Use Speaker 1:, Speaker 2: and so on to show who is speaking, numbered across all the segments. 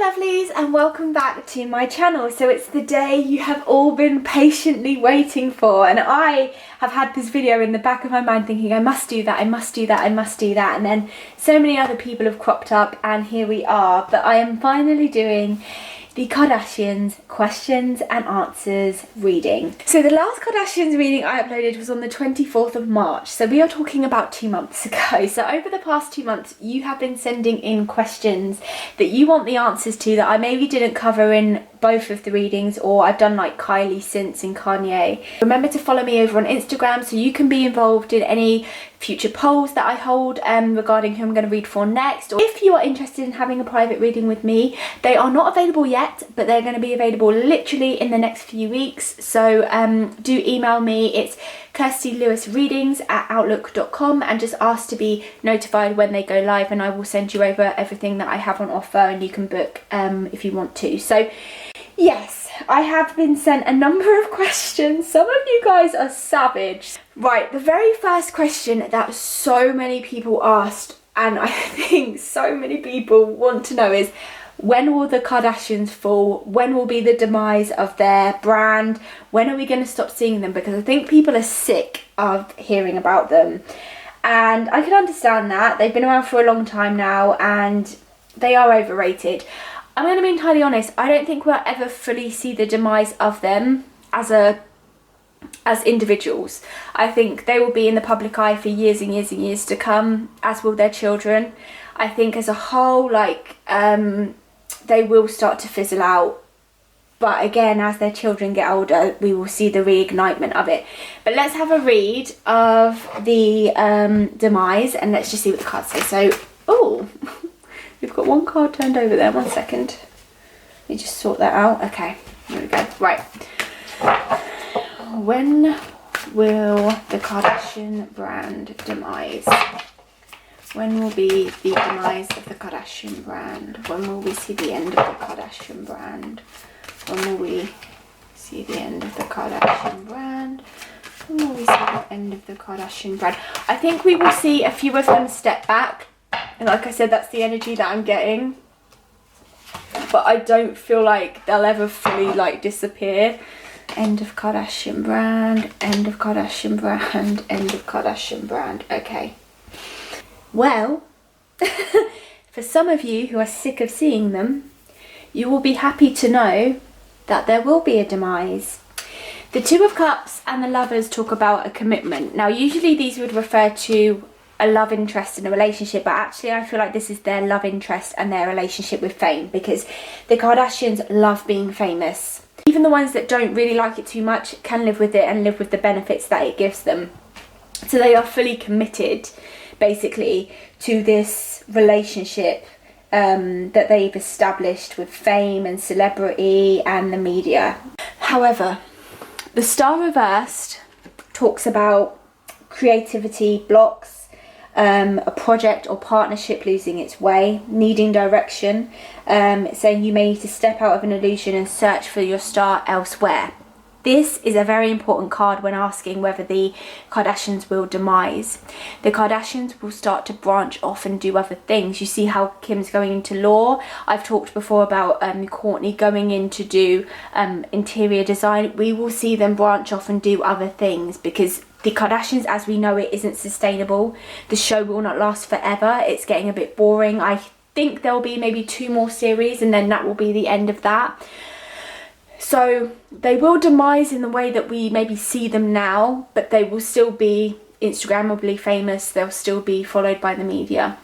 Speaker 1: lovelies, and welcome back to my channel. So it's the day you have all been patiently waiting for, and I have had this video in the back of my mind thinking I must do that, I must do that, I must do that, and then so many other people have cropped up and here we are. But I am finally doing the Kardashians questions and answers reading. So the last Kardashians reading I uploaded was on the 24th of March, so we are talking about 2 months ago. So over the past 2 months you have been sending in questions that you want the answers to that I maybe didn't cover in both of the readings, or I've done like Kylie since and Kanye. Remember to follow me over on Instagram so you can be involved in any future polls that I hold regarding who I'm going to read for next. Or if you are interested in having a private reading with me, they are not available yet, but they're going to be available literally in the next few weeks. So do email me. It's KirstieLewisReadings@outlook.com and just ask to be notified when they go live, and I will send you over everything that I have on offer and you can book if you want to. So yes, I have been sent a number of questions. Some of you guys are savage. Right, the very first question that so many people asked, and I think so many people want to know, is when will the Kardashians fall? When will be the demise of their brand? When are we going to stop seeing them? Because I think people are sick of hearing about them. And I can understand that. They've been around for a long time now and they are overrated. I'm going to be entirely honest, I don't think we'll ever fully see the demise of them as individuals. I think they will be in the public eye for years and years and years to come, as will their children. I think as a whole, like, they will start to fizzle out. But again, as their children get older, we will see the reignitement of it. But let's have a read of the demise, and let's just see what the cards say. So, oh, we've got one card turned over there. 1 second. Let me just sort that out. Okay, there we go. Right. When will the Kardashian brand demise? When will be the demise of the Kardashian brand? When will we see the end of the Kardashian brand? When will we see the end of the Kardashian brand? When will we see the end of the Kardashian brand? I think we will see a few of them step back. And like I said, that's the energy that I'm getting. But I don't feel like they'll ever fully like disappear. End of Kardashian brand, end of Kardashian brand, end of Kardashian brand. Okay. Well, for some of you who are sick of seeing them, you will be happy to know that there will be a demise. The Two of Cups and the Lovers talk about a commitment. Now, usually these would refer to a love interest in a relationship, but actually I feel like this is their love interest and their relationship with fame, because the Kardashians love being famous. Even the ones that don't really like it too much can live with it and live with the benefits that it gives them. So they are fully committed, basically, to this relationship that they've established with fame and celebrity and the media. However, the Star Reversed talks about creativity blocks, a project or partnership losing its way, needing direction, saying you may need to step out of an illusion and search for your star elsewhere. This is a very important card when asking whether the Kardashians will demise. The Kardashians will start to branch off and do other things. You see how Kim's going into law. I've talked before about Kourtney going in to do interior design. We will see them branch off and do other things, because the Kardashians, as we know it, isn't sustainable. The show will not last forever. It's getting a bit boring. I think there'll be maybe 2 more series and then that will be the end of that. So they will demise in the way that we maybe see them now, but they will still be Instagrammably famous. They'll still be followed by the media.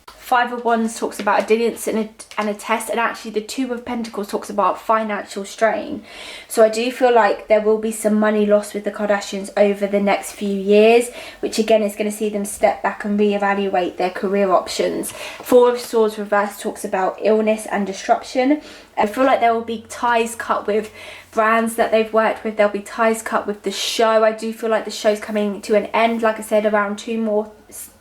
Speaker 1: Five of Wands talks about a distance and a test, and actually the Two of Pentacles talks about financial strain. So I do feel like there will be some money lost with the Kardashians over the next few years, which again is going to see them step back and reevaluate their career options. Four of Swords reversed talks about illness and disruption. I feel like there will be ties cut with brands that they've worked with. There'll be ties cut with the show. I do feel like the show's coming to an end, like I said, around 2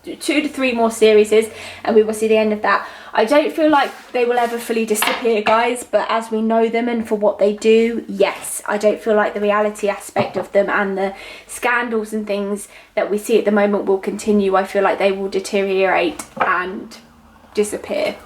Speaker 1: to 3 more series, and we will see the end of that. I don't feel like they will ever fully disappear, guys, but as we know them and for what they do, yes. I don't feel like the reality aspect of them and the scandals and things that we see at the moment will continue. I feel like they will deteriorate and disappear.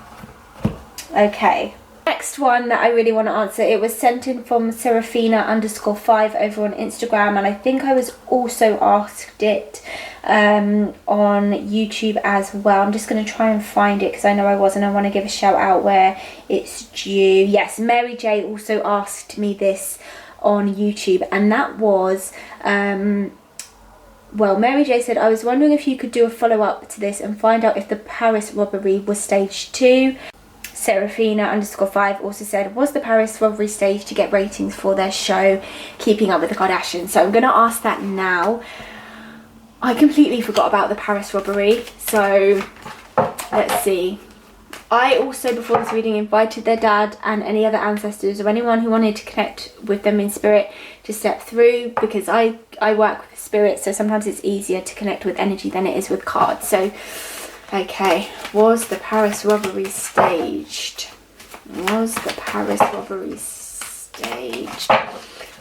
Speaker 1: Okay, Next one that I really want to answer, it was sent in from Serafina_5 over on Instagram, and I think I was also asked it on YouTube as well. I'm just going to try and find it because I know I was, and I want to give a shout out where it's due. Yes, Mary J also asked me this on YouTube, and that was well, Mary J said, I was wondering if you could do a follow-up to this and find out if the Paris robbery was stage 2. Serafina_5 also said, was the Paris robbery staged to get ratings for their show Keeping Up with the Kardashians? So I'm going to ask that now. I completely forgot about the Paris robbery, so let's see. I also, before this reading, invited their dad and any other ancestors or anyone who wanted to connect with them in spirit to step through, because I work with spirits, so sometimes it's easier to connect with energy than it is with cards. So okay, was the Paris robbery staged? Was the Paris robbery staged? I'm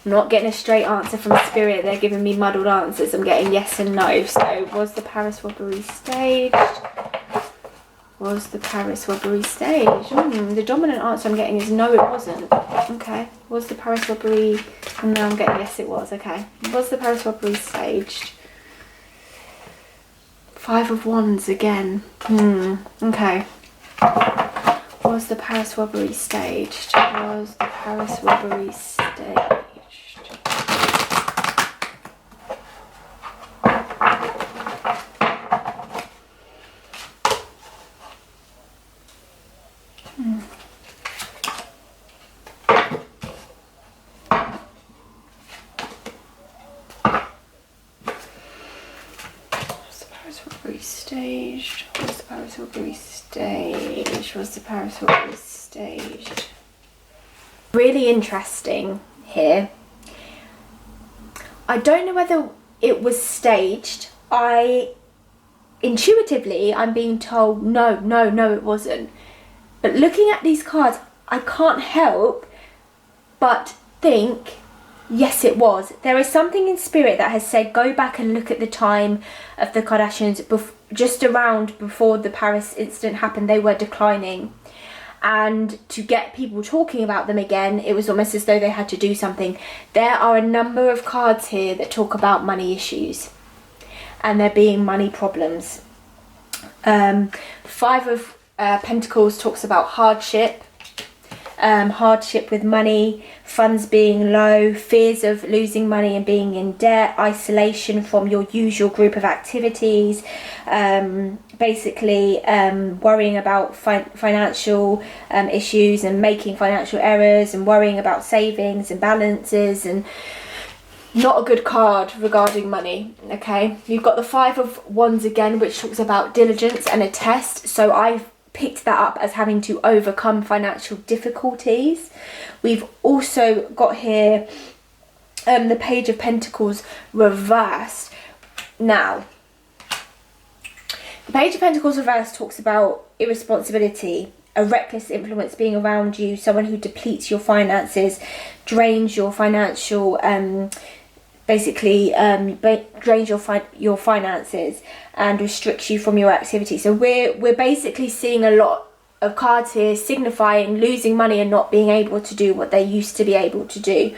Speaker 1: not getting a straight answer from Spirit. They're giving me muddled answers. I'm getting yes and no. So, was the Paris robbery staged? Was the Paris robbery staged? The dominant answer I'm getting is no, it wasn't. Okay. Was the Paris robbery... And now I'm getting yes, it was. Okay. Was the Paris robbery staged? 5 of Wands again. Okay. Was the Paris robbery staged? Was the Paris robbery staged? Staged? Was the Paris robbery staged? Was the Paris robbery staged? Really interesting here. I don't know whether it was staged. Intuitively, I'm being told no, it wasn't. But looking at these cards, I can't help but think, yes, it was. There is something in spirit that has said, go back and look at the time of the Kardashians just around before the Paris incident happened. They were declining, and to get people talking about them again, it was almost as though they had to do something. There are a number of cards here that talk about money issues and there being money problems. 5 of Pentacles talks about hardship. Hardship with money, funds being low, fears of losing money and being in debt, isolation from your usual group of activities, basically worrying about financial issues and making financial errors, and worrying about savings and balances, and not a good card regarding money. Okay, you've got the 5 of Wands again, which talks about diligence and a test. So I've picked that up as having to overcome financial difficulties. We've also got here the Page of Pentacles reversed. Now, the Page of Pentacles reversed talks about irresponsibility, a reckless influence being around you, someone who depletes your finances, drains your financial drains your finances and restricts you from your activity. So we're basically seeing a lot of cards here signifying losing money and not being able to do what they used to be able to do.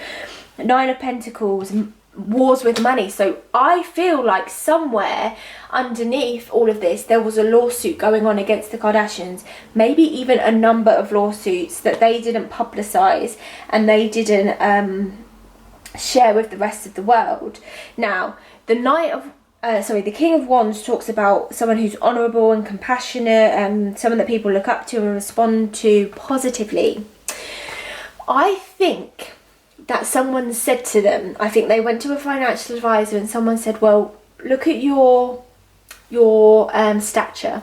Speaker 1: 9 of Pentacles, wars with money. So I feel like somewhere underneath all of this there was a lawsuit going on against the Kardashians, maybe even a number of lawsuits that they didn't publicize and they didn't share with the rest of the world. Now, the King of Wands talks about someone who's honourable and compassionate, and someone that people look up to and respond to positively. I think that someone said to them, I think they went to a financial advisor and someone said, well, look at your stature,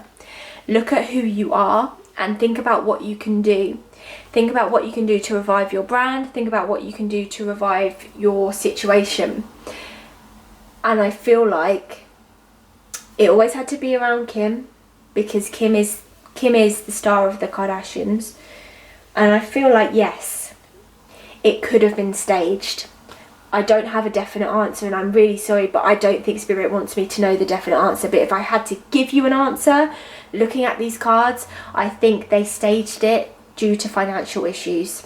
Speaker 1: look at who you are, and think about what you can do. Think about what you can do to revive your brand. Think about what you can do to revive your situation. And I feel like it always had to be around Kim, because Kim is the star of the Kardashians. And I feel like, yes, it could have been staged. I don't have a definite answer, and I'm really sorry, but I don't think Spirit wants me to know the definite answer. But if I had to give you an answer, looking at these cards, I think they staged it. due to financial issues.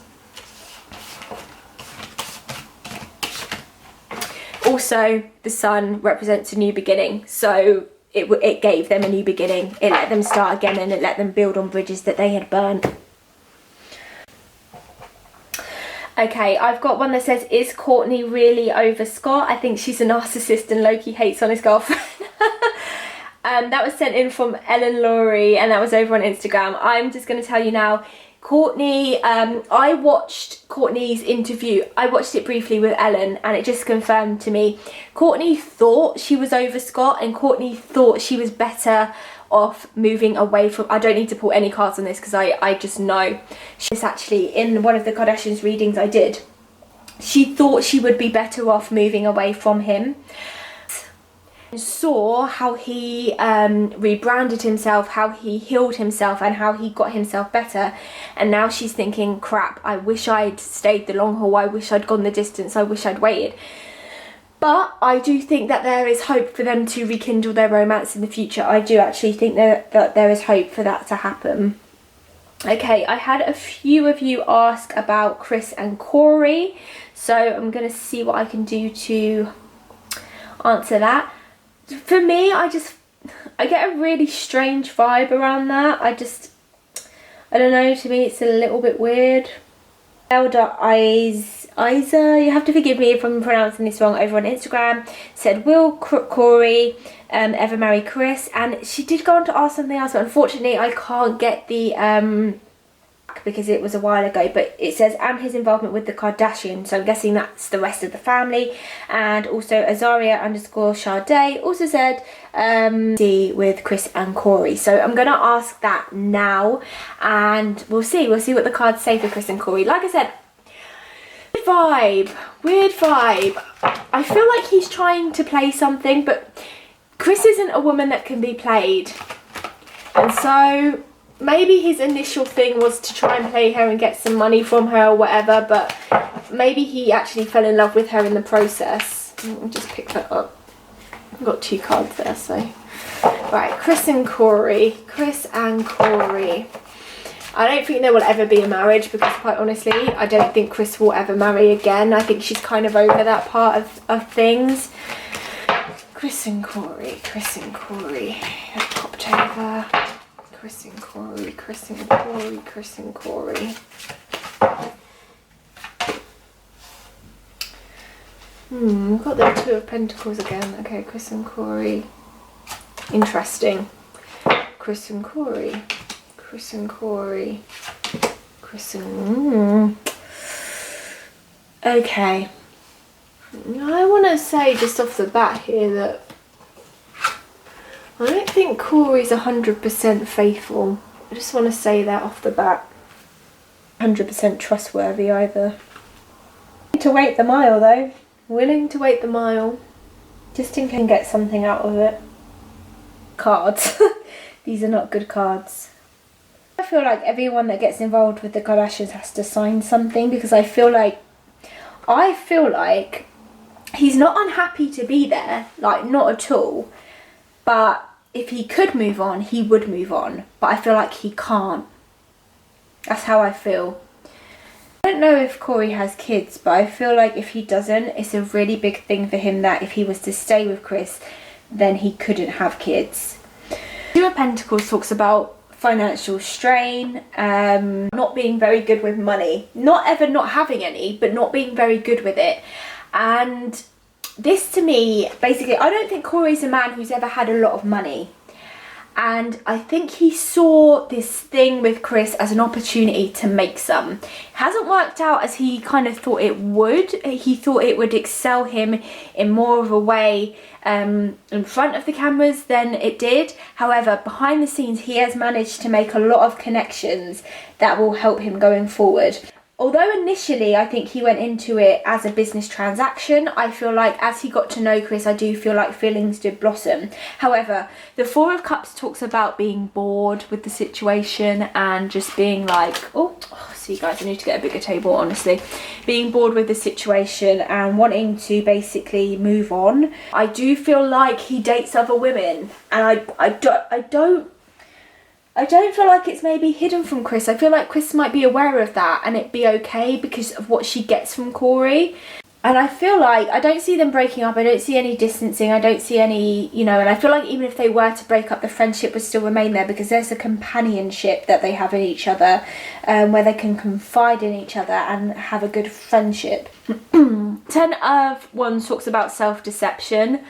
Speaker 1: Also, the sun represents a new beginning, so it gave them a new beginning. It let them start again, and it let them build on bridges that they had burned. Okay, I've got one that says, is Kourtney really over Scott? I think she's a narcissist and Loki hates on his girlfriend. That was sent in from Ellen Laurie, and that was over on Instagram. I'm just going to tell you now, Kourtney, I watched Kourtney's interview. I watched it briefly with Ellen, and it just confirmed to me, Kourtney thought she was over Scott, and Kourtney thought she was better off moving away from... I don't need to pull any cards on this because I just know. She's actually, in one of the Kardashians readings I did, she thought she would be better off moving away from him. Saw how he rebranded himself, how he healed himself, and how he got himself better, and now she's thinking, crap, I wish I'd stayed the long haul, I wish I'd gone the distance, I wish I'd waited. But I do think that there is hope for them to rekindle their romance in the future. I do actually think that there is hope for that to happen. Okay, I had a few of you ask about Kris and Cory, so I'm going to see what I can do to answer that. For me, I get a really strange vibe around that. I don't know, to me it's a little bit weird. Elder Isa, you have to forgive me if I'm pronouncing this wrong, over on Instagram, said, will Cory ever marry Kris? And she did go on to ask something else, but unfortunately I can't get the because it was a while ago, but it says, and his involvement with the Kardashians, so I'm guessing that's the rest of the family. And also Azaria_Sade also said with Kris and Cory. So I'm gonna ask that now, and we'll see what the cards say for Kris and Cory. Like I said, weird vibe. I feel like he's trying to play something, but Kris isn't a woman that can be played, and so maybe his initial thing was to try and play her and get some money from her or whatever, but maybe he actually fell in love with her in the process. Let me just pick that up. I've got two cards there, so. Right, Kris and Cory. I don't think there will ever be a marriage, because quite honestly, I don't think Kris will ever marry again. I think she's kind of over that part of things. Kris and Cory. I've popped over. Kris and Cory. We've got the Two of Pentacles again. Okay, Kris and Cory. Interesting. Kris and Cory. Okay. I want to say just off the bat here that I don't think Cory's 100% faithful. I just want to say that off the bat. 100% trustworthy either. Willing to wait the mile though. Willing to wait the mile. Just in case I can get something out of it. Cards. These are not good cards. I feel like everyone that gets involved with the Kardashians has to sign something, because I feel like he's not unhappy to be there. Like, not at all. But if he could move on, he would move on. But I feel like he can't. That's how I feel. I don't know if Cory has kids, but I feel like if he doesn't, it's a really big thing for him that if he was to stay with Kris, then he couldn't have kids. Two of Pentacles talks about financial strain, not being very good with money. Not ever not having any, but not being very good with it. And this to me, basically, I don't think Cory's a man who's ever had a lot of money. And I think he saw this thing with Kris as an opportunity to make some. It hasn't worked out as he kind of thought it would. He thought it would excel him in more of a way in front of the cameras than it did. However, behind the scenes, he has managed to make a lot of connections that will help him going forward. Although initially I think he went into it as a business transaction, I feel like as he got to know Kris, I do feel like feelings did blossom. However, the Four of Cups talks about being bored with the situation and just being like, see guys, I need to get a bigger table, honestly. Being bored with the situation and wanting to basically move on. I do feel like he dates other women, and I I don't feel like it's maybe hidden from Chris. I feel like Chris might be aware of that and it be okay because of what she gets from Cory. And I feel like I don't see them breaking up. I don't see any distancing. I don't see any, you know, and I feel like even if they were to break up, the friendship would still remain there because there's a companionship that they have in each other, where they can confide in each other and have a good friendship. 10 of Wands talks about self-deception.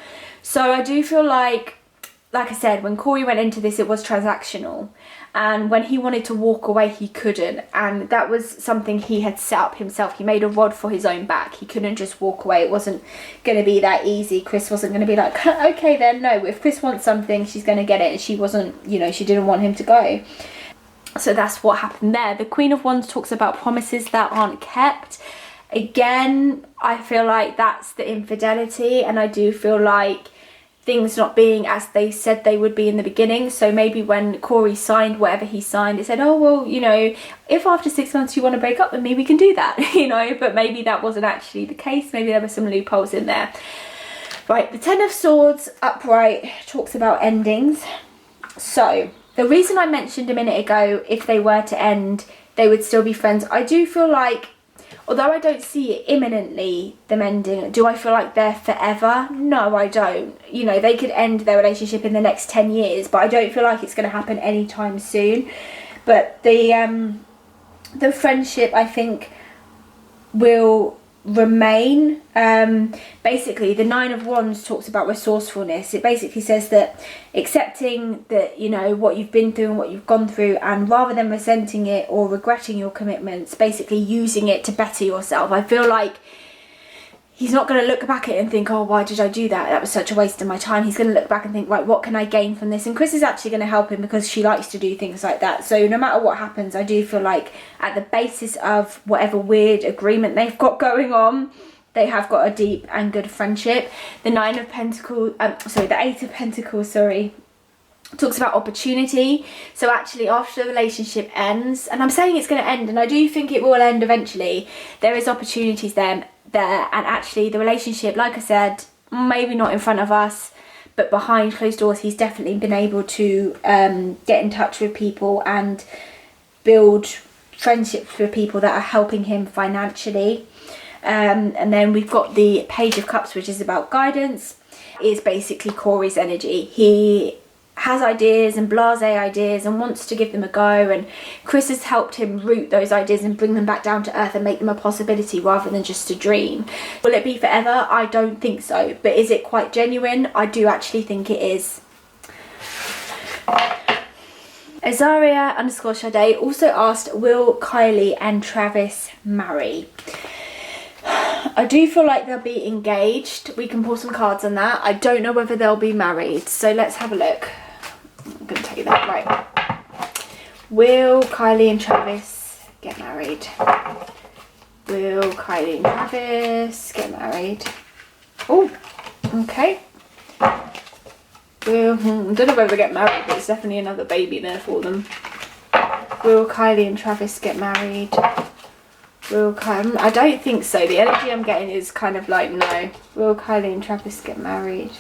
Speaker 1: So I do feel like I said, when Cory went into this, it was transactional. And when he wanted to walk away, he couldn't. And that was something he had set up himself. He made a rod for his own back. He couldn't just walk away. It wasn't going to be that easy. Chris wasn't going to be like, okay then, no. If Chris wants something, she's going to get it. And she wasn't, you know, she didn't want him to go. So that's what happened there. The Queen of Wands talks about promises that aren't kept. Again, I feel like that's the infidelity. And I do feel like things not being as they said they would be in the beginning. So maybe when Cory signed whatever he signed, it said, oh well, you know, if after 6 months you want to break up with me, we can do that, you know. But maybe that wasn't actually the case. Maybe there were some loopholes in there. Right, the 10 of Swords upright talks about endings. So the reason I mentioned a minute ago, if they were to end, they would still be friends. I do feel like, although I don't see it imminently, them ending, do I feel like they're forever? No, I don't. You know, they could end their relationship in the next 10 years, but I don't feel like it's going to happen anytime soon. But the friendship, I think, will remain. Basically, the 9 of Wands talks about resourcefulness. It basically says that accepting that, you know, what you've been through and what you've gone through, and rather than resenting it or regretting your commitments, basically using it to better yourself. I feel like he's not going to look back at it and think, oh, why did I do that? That was such a waste of my time. He's going to look back and think, right, what can I gain from this? And Chris is actually going to help him because she likes to do things like that. So no matter what happens, I do feel like at the basis of whatever weird agreement they've got going on, they have got a deep and good friendship. The 8 of Pentacles, talks about opportunity. So actually after the relationship ends, and I'm saying it's going to end, and I do think it will end eventually, there is opportunities there, and actually the relationship, like I said, maybe not in front of us, but behind closed doors, he's definitely been able to get in touch with people and build friendships with people that are helping him financially. And then we've got the Page of Cups, which is about guidance. Is basically Cory's energy. He has ideas and blasé ideas and wants to give them a go, and Chris has helped him root those ideas and bring them back down to earth and make them a possibility rather than just a dream. Will it be forever? I don't think so, but is it quite genuine? I do actually think it is. Azaria_Sade also asked, will Kylie and Travis marry? I do feel like they'll be engaged. We can pull some cards on that. I don't know whether they'll be married, so let's have a look. I'm going to tell you that. Right. Will Kylie and Travis get married? Will Kylie and Travis get married? Oh, okay. Will, I don't know whether they get married, but there's definitely another baby there for them. Will Kylie and Travis get married? Will Kylie, I don't think so. The energy I'm getting is kind of like no. Will Kylie and Travis get married?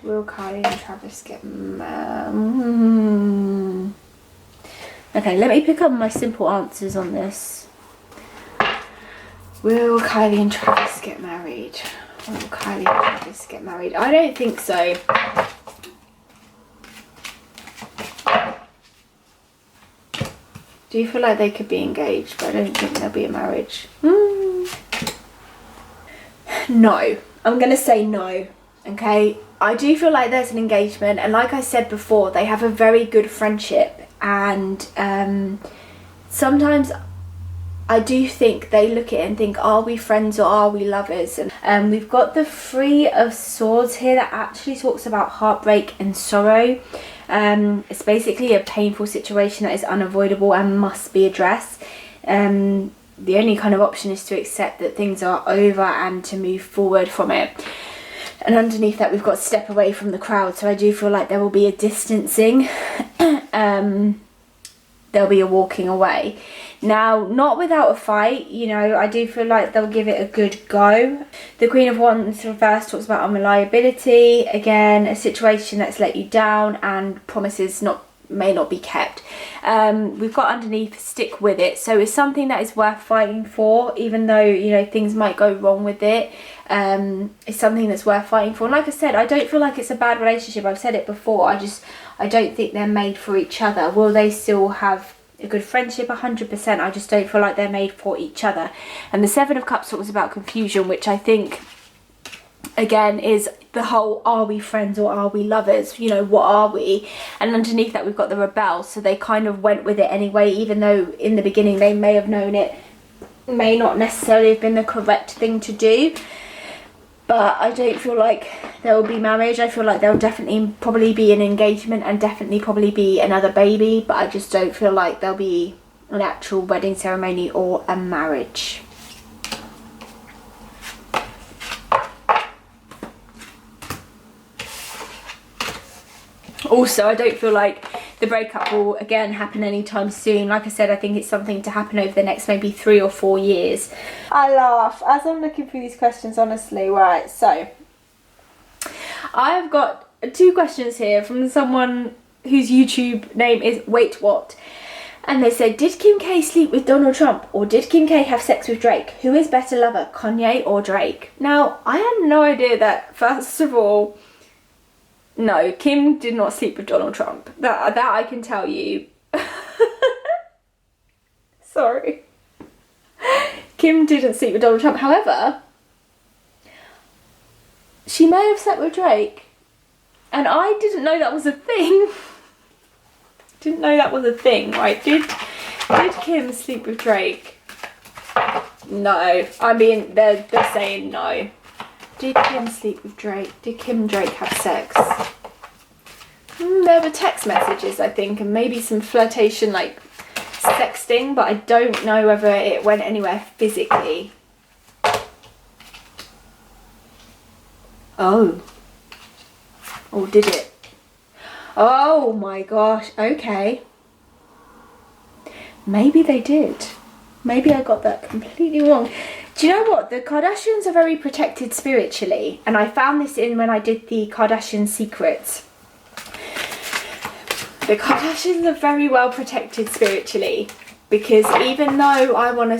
Speaker 1: Will Kylie and Travis get married? Okay, let me pick up my simple answers on this. Will Kylie and Travis get married? Will Kylie and Travis get married? I don't think so. Do you feel like they could be engaged? But I don't think there'll be a marriage. No. I'm going to say no. Okay? I do feel like there's an engagement. And like I said before, they have a very good friendship. And sometimes I do think they look at it and think, are we friends or are we lovers? And we've got the 3 of Swords here that actually talks about heartbreak and sorrow. It's basically a painful situation that is unavoidable and must be addressed. The only kind of option is to accept that things are over and to move forward from it. And underneath that we've got step away from the crowd. So I do feel like there will be a distancing. There'll be a walking away. Now, not without a fight, you know, I do feel like they'll give it a good go. The Queen of Wands reverse talks about unreliability. Again, a situation that's let you down and promises not may not be kept. We've got underneath stick with it, so it's something that is worth fighting for, even though, you know, things might go wrong with it. It's something that's worth fighting for. And like I said, I don't feel like it's a bad relationship. I've said it before. I don't think they're made for each other. Will they still have a good friendship? 100%. I just don't feel like they're made for each other. And the Seven of Cups talks about confusion, which I think, again, is the whole, are we friends or are we lovers? You know, what are we? And underneath that we've got the Rebel, so they kind of went with it anyway, even though in the beginning they may have known it may not necessarily have been the correct thing to do. But I don't feel like there will be marriage. I feel like there'll definitely probably be an engagement and definitely probably be another baby, but I just don't feel like there'll be an actual wedding ceremony or a marriage. Also, I don't feel like the breakup will again happen anytime soon. Like I said, I think it's something to happen over the next maybe 3 or 4 years. I laugh as I'm looking through these questions, honestly. Right, so I've got 2 questions here from someone whose YouTube name is Wait What, and they said, did Kim K sleep with Donald Trump or did Kim K have sex with Drake? Who is better lover, Kanye or Drake? Now, I had no idea that, first of all, no, Kim did not sleep with Donald Trump. That I can tell you. Sorry. Kim didn't sleep with Donald Trump. However, she may have slept with Drake. And I didn't know that was a thing. Didn't know that was a thing, right? Did Kim sleep with Drake? No. I mean, they're saying no. Did Kim sleep with Drake? Did Kim and Drake have sex? There were text messages, I think, and maybe some flirtation, like sexting, but I don't know whether it went anywhere physically. Oh. Or did it? Oh my gosh, okay. Maybe they did. Maybe I got that completely wrong. Do you know what? The Kardashians are very protected spiritually. And I found this in when I did the Kardashian secrets. The Kardashians are very well protected spiritually. Because even though I want to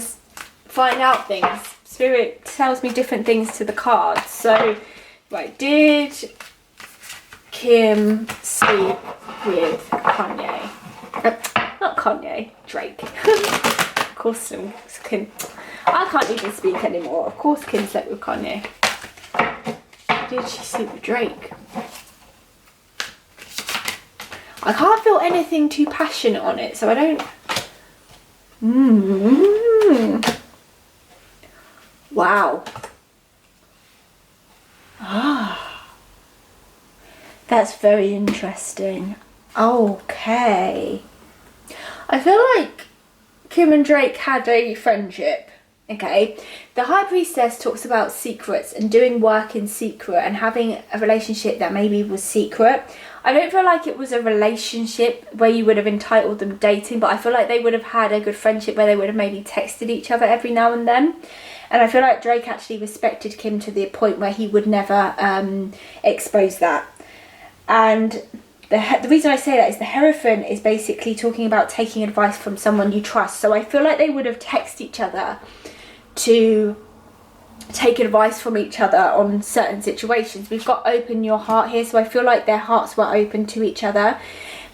Speaker 1: find out things, Spirit tells me different things to the cards. So, right, did Kim sleep with Kanye? Not Kanye, Drake. Of course, Kim. I can't even speak anymore. Of course Kim slept with Kanye. Did she sleep with Drake? I can't feel anything too passionate on it, so I don't... Wow. Ah. That's very interesting. Okay. I feel like Kim and Drake had a friendship. Okay, the High Priestess talks about secrets and doing work in secret and having a relationship that maybe was secret. I don't feel like it was a relationship where you would have entitled them dating, but I feel like they would have had a good friendship where they would have maybe texted each other every now and then. And I feel like Drake actually respected Kim to the point where he would never expose that. And the reason I say that is the Hierophant is basically talking about taking advice from someone you trust. So I feel like they would have texted each other to take advice from each other on certain situations. We've got open your heart here, so I feel like their hearts were open to each other,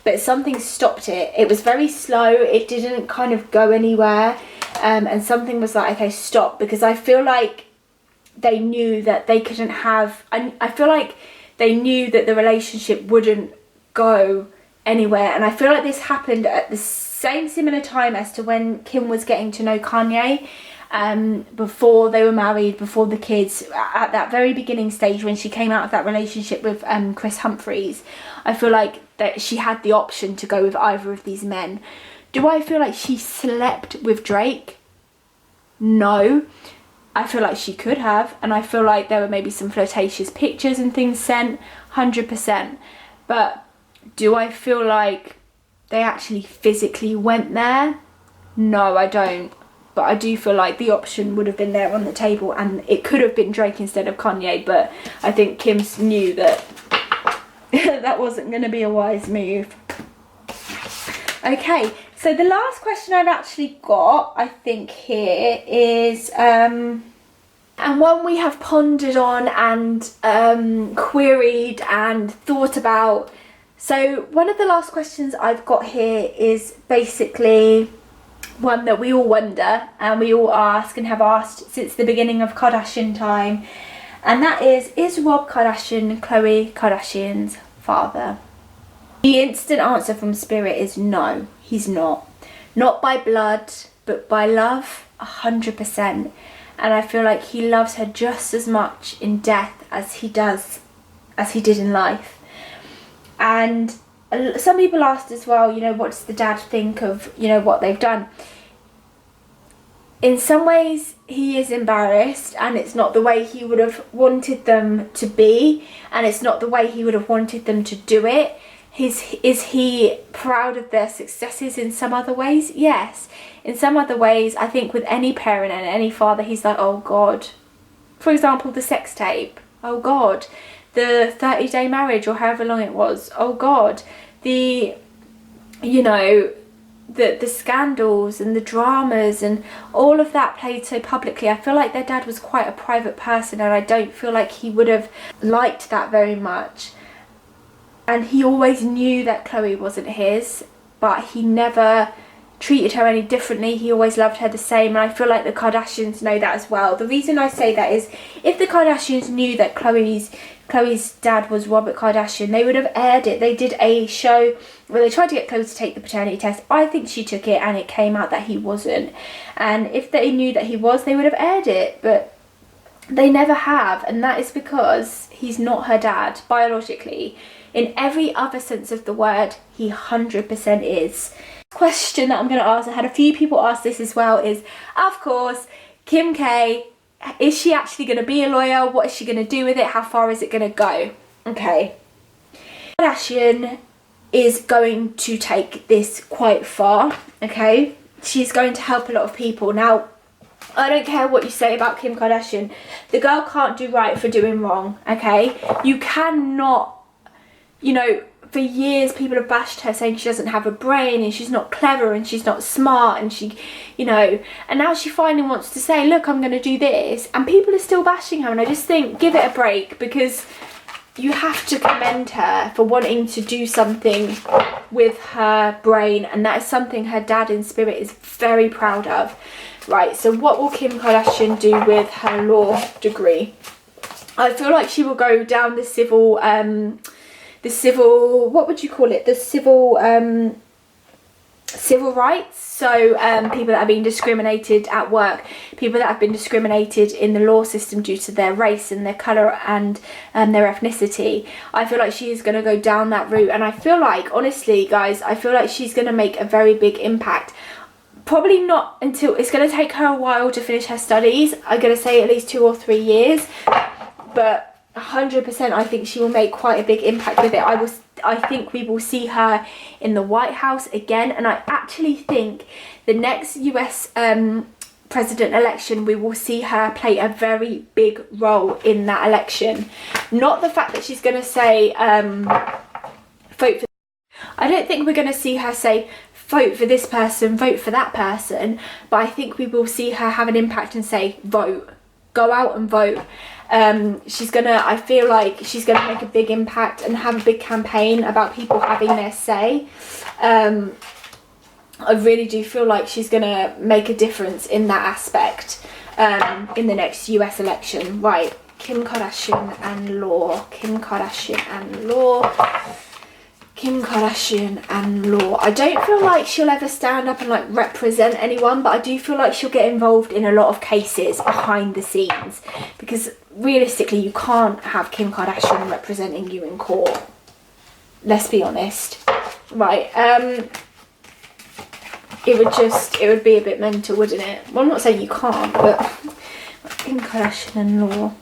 Speaker 1: but something stopped it. It was very slow, it didn't kind of go anywhere, and something was like, okay, stop, because I feel like they knew that they couldn't have, I feel like they knew that the relationship wouldn't go anywhere. And I feel like this happened at the same similar time as to when Kim was getting to know Kanye, before they were married, before the kids, at that very beginning stage when she came out of that relationship with Chris Humphries. I feel like that she had the option to go with either of these men. Do I feel like she slept with Drake? No. I feel like she could have, and I feel like there were maybe some flirtatious pictures and things sent, 100%. But do I feel like they actually physically went there? No, I don't. But I do feel like the option would have been there on the table, and it could have been Drake instead of Kanye, but I think Kim knew that that wasn't going to be a wise move. Okay, so the last question I've actually got, I think, here is, and one we have pondered on and queried and thought about. So one of the last questions I've got here is basically one that we all wonder and we all ask and have asked since the beginning of Kardashian time. And that is Rob Kardashian Khloe Kardashian's father? The instant answer from Spirit is no, he's not. Not by blood, but by love, 100%. And I feel like he loves her just as much in death as he did in life. And some people asked as well, you know, what does the dad think of, you know, what they've done? In some ways, he is embarrassed, and it's not the way he would have wanted them to be, and it's not the way he would have wanted them to do it. Is he proud of their successes in some other ways? Yes. In some other ways, I think with any parent and any father, he's like, oh God. For example, the sex tape. Oh God. The 30-day marriage, or however long it was. Oh God. The, you know, the scandals and the dramas and all of that played so publicly. I feel like their dad was quite a private person, and I don't feel like he would have liked that very much. And he always knew that Khloe wasn't his, but he never treated her any differently. He always loved her the same, and I feel like the Kardashians know that as well. The reason I say that is, if the Kardashians knew that Khloe's dad was Robert Kardashian, they would have aired it. They did a show where they tried to get Khloe to take the paternity test. I think she took it, and it came out that he wasn't. And if they knew that he was, they would have aired it, but they never have, and that is because he's not her dad biologically. In every other sense of the word, he 100% is. Question that I'm going to ask, I had a few people ask this as well, is, of course, Kim K, is she actually going to be a lawyer? What is she going to do with it? How far is it going to go? Okay. Kardashian is going to take this quite far, okay? She's going to help a lot of people. Now, I don't care what you say about Kim Kardashian. The girl can't do right for doing wrong, okay? You cannot, you know, for years people have bashed her saying she doesn't have a brain and she's not clever and she's not smart and she, you know, and now she finally wants to say, look, I'm going to do this, and people are still bashing her. And I just think, give it a break, because you have to commend her for wanting to do something with her brain, and that is something her dad in Spirit is very proud of. Right, so what will Kim Kardashian do with her law degree? I feel like she will go down the civil, what would you call it? The civil rights. So people that have been discriminated at work, people that have been discriminated in the law system due to their race and their colour and their ethnicity. I feel like she is going to go down that route, and I feel like, honestly guys, I feel like she's going to make a very big impact. Probably not until, it's going to take her a while to finish her studies. I'm going to say at least 2 or 3 years, but 100% I think she will make quite a big impact with it. I think we will see her in the White House again, and I actually think the next US president election, we will see her play a very big role in that election. Not the fact that she's going to say vote for, I don't think we're going to see her say vote for this person, vote for that person, but I think we will see her have an impact and say vote, go out and vote. I feel like she's gonna make a big impact and have a big campaign about people having their say. I really do feel like she's gonna make a difference in that aspect in the next US election. Right, Kim Kardashian and law. Kim Kardashian and law. Kim Kardashian and law. I don't feel like she'll ever stand up and like represent anyone, but I do feel like she'll get involved in a lot of cases behind the scenes, because realistically you can't have Kim Kardashian representing you in court. Let's be honest. Right, it would be a bit mental, wouldn't it? Well, I'm not saying you can't, but Kim Kardashian and law.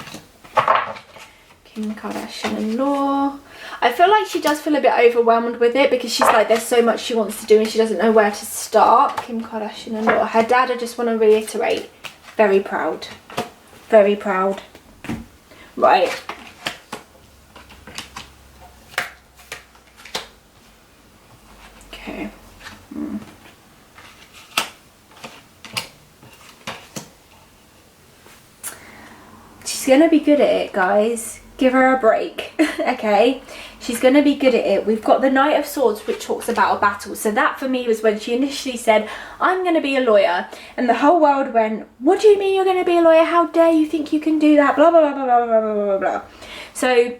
Speaker 1: Kim Kardashian and law. I feel like she does feel a bit overwhelmed with it, because she's like, there's so much she wants to do and she doesn't know where to start. Kim Kardashian and law. Her dad, I just want to reiterate, very proud. Very proud. Right. Okay. she's going to be good at it, guys. Give her a break, okay? She's going to be good at it. We've got the Knight of Swords, which talks about a battle. So that for me was when she initially said, I'm going to be a lawyer. And the whole world went, what do you mean you're going to be a lawyer? How dare you think you can do that? Blah, blah, blah, blah, blah, blah, blah, blah. So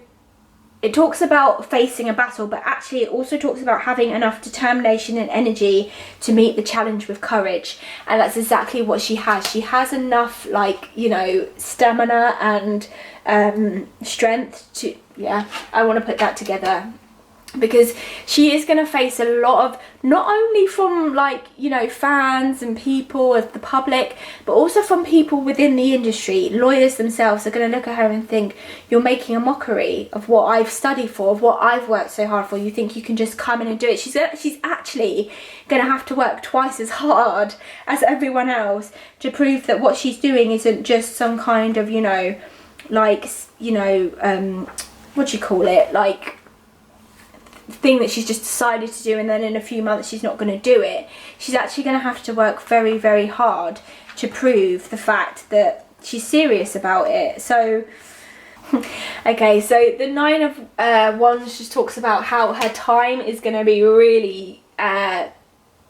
Speaker 1: it talks about facing a battle, but actually it also talks about having enough determination and energy to meet the challenge with courage. And that's exactly what she has. She has enough, like, you know, stamina and strength to, yeah, I want to put that together, because she is going to face a lot of, not only from, like, you know, fans and people of the public, but also from people within the industry. Lawyers themselves are going to look at her and think, you're making a mockery of what I've studied for, of what I've worked so hard for. You think you can just come in and do it. She's actually going to have to work twice as hard as everyone else to prove that what she's doing isn't just some kind of, you know, like, you know, what do you call it, like, thing that she's just decided to do, and then in a few months she's not going to do it. She's actually going to have to work very, very hard to prove the fact that she's serious about it. So okay, so the Nine of Wands just talks about how her time is going to be really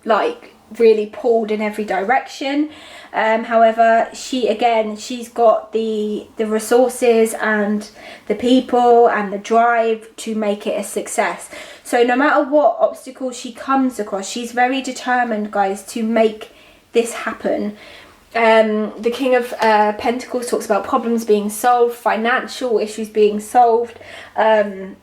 Speaker 1: like really pulled in every direction. However, she's got the resources and the people and the drive to make it a success. So no matter what obstacles she comes across, she's very determined, guys, to make this happen. The King of Pentacles talks about problems being solved, financial issues being solved, and,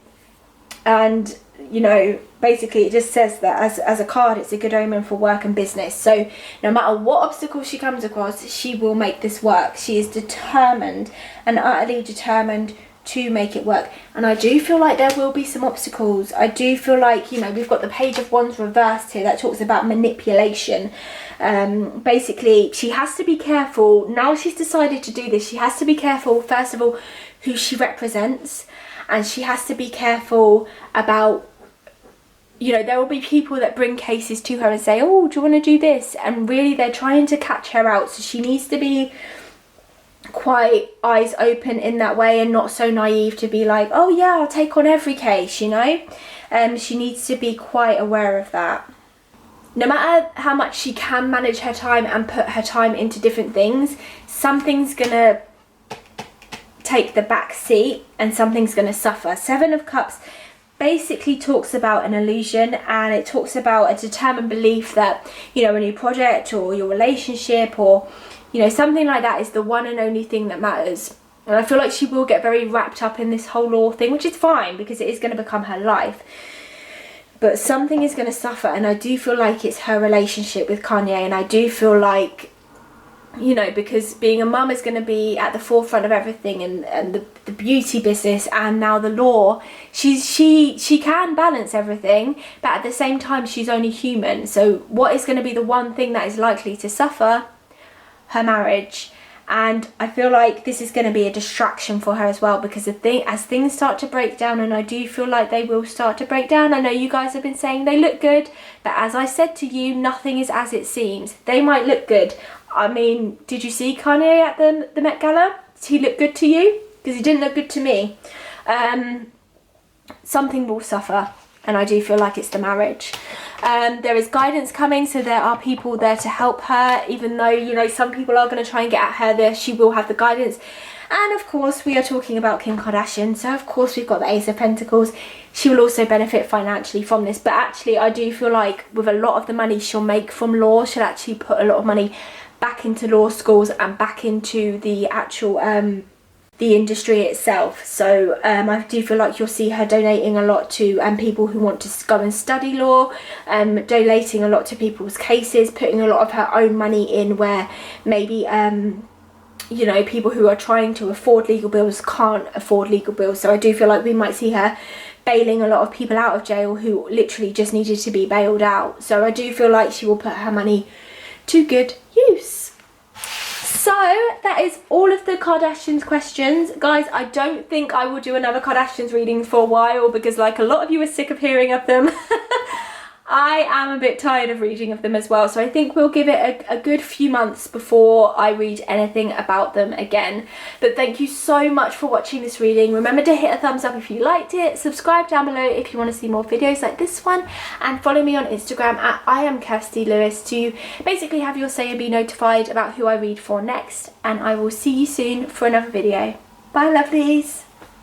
Speaker 1: you know, basically it just says that as a card, it's a good omen for work and business. So no matter what obstacles she comes across, she will make this work. She is determined and utterly determined to make it work. And I do feel like there will be some obstacles. I do feel like, you know, we've got the Page of Wands reversed here that talks about manipulation. Basically, she has to be careful. Now she's decided to do this, she has to be careful, first of all, who she represents. And she has to be careful about, you know, there will be people that bring cases to her and say, oh, do you want to do this? And really they're trying to catch her out. So she needs to be quite eyes open in that way, and not so naive to be like, oh yeah, I'll take on every case, you know. She needs to be quite aware of that. No matter how much she can manage her time and put her time into different things, something's gonna take the back seat and something's going to suffer. Seven of Cups basically talks about an illusion, and it talks about a determined belief that, you know, a new project or your relationship or, you know, something like that is the one and only thing that matters. And I feel like she will get very wrapped up in this whole law thing, which is fine because it is going to become her life. But something is going to suffer, and I do feel like it's her relationship with Kanye, and I do feel like, you know, because being a mum is going to be at the forefront of everything, and the beauty business and now the law, she can balance everything, but at the same time she's only human. So what is going to be the one thing that is likely to suffer? Her marriage. And I feel like this is going to be a distraction for her as well, because as things start to break down, and I do feel like they will start to break down. I know you guys have been saying they look good, but as I said to you, nothing is as it seems. They might look good. I mean, did you see Kanye at the Met Gala? Did he look good to you? Because he didn't look good to me. Something will suffer, and I do feel like it's the marriage. There is guidance coming, so there are people there to help her, even though, you know, some people are going to try and get at her. There, she will have the guidance. And of course, we are talking about Kim Kardashian, so of course we've got the Ace of Pentacles. She will also benefit financially from this, but actually I do feel like with a lot of the money she'll make from law, she'll actually put a lot of money back into law schools and back into the actual the industry itself. So I do feel like you'll see her donating a lot to people who want to go and study law, donating a lot to people's cases, putting a lot of her own money in where maybe you know, people who are trying to afford legal bills can't afford legal bills. So I do feel like we might see her bailing a lot of people out of jail who literally just needed to be bailed out. So I do feel like she will put her money to good use. So that is all of the Kardashians questions. Guys, I don't think I will do another Kardashians reading for a while, because like a lot of you are sick of hearing of them. I am a bit tired of reading of them as well, so I think we'll give it a good few months before I read anything about them again. But thank you so much for watching this reading. Remember to hit a thumbs up if you liked it, subscribe down below if you want to see more videos like this one, and follow me on Instagram at @IamKirstie to basically have your say and be notified about who I read for next. And I will see you soon for another video. Bye lovelies!